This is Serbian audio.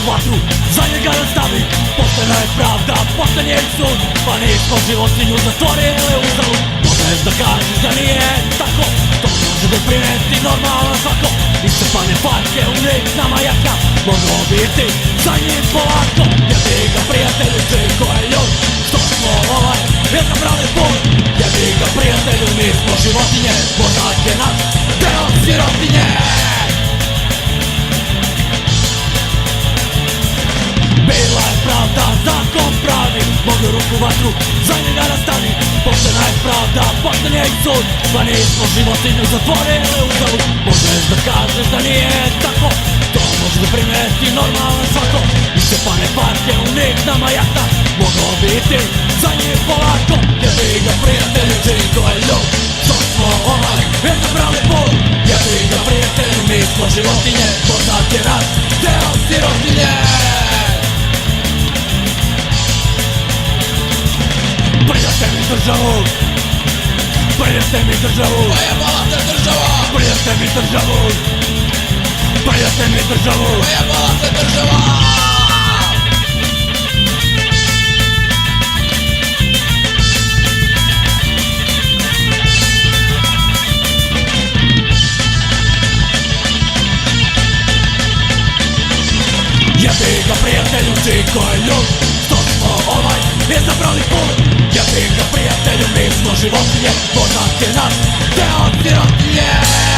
vatru, za njega nastavi. Poštena je pravda, pošten je sud, pa nismo životinju zatvorili u zalud. Možeš da kažeš da nije tako, to može doprineti normalan svako. Iscepane parke, unik nama jaka, moglo biti za njim polako. Jebi ga prijatelju, čiko je ljud, što smo izabrali put. Jebi ga prijatelju, mi smo životinje, mozak je naš deo sirotinje. Bila je pravda, zakon pravi, mogu ruku vatru, za njega nastavi. Poštena je pravda, pošten je i sud, pa nismo životinju zatvorili u zalud. Možeš da kažeš da nije tako, to može doprineti normalan svako. Iscepane parke, unik nama jahta, moglo biti za njih polako. Jebi ga prijatelju, čiko je ljud, što smo izabrali put. Jebi ga prijatelju, mi smo životinje, mozak je naš deo sirotinje. Prijete mi državu, prijete mi državu, Pojebala te država, prijete mi državu, prijete mi državu. pojebala te država. Jebi ga prijatelju, čiko je ljud, što smo izabrali put. Jebi ga prijatelju, mi smo životinje, mozak je naš deo sirotinje.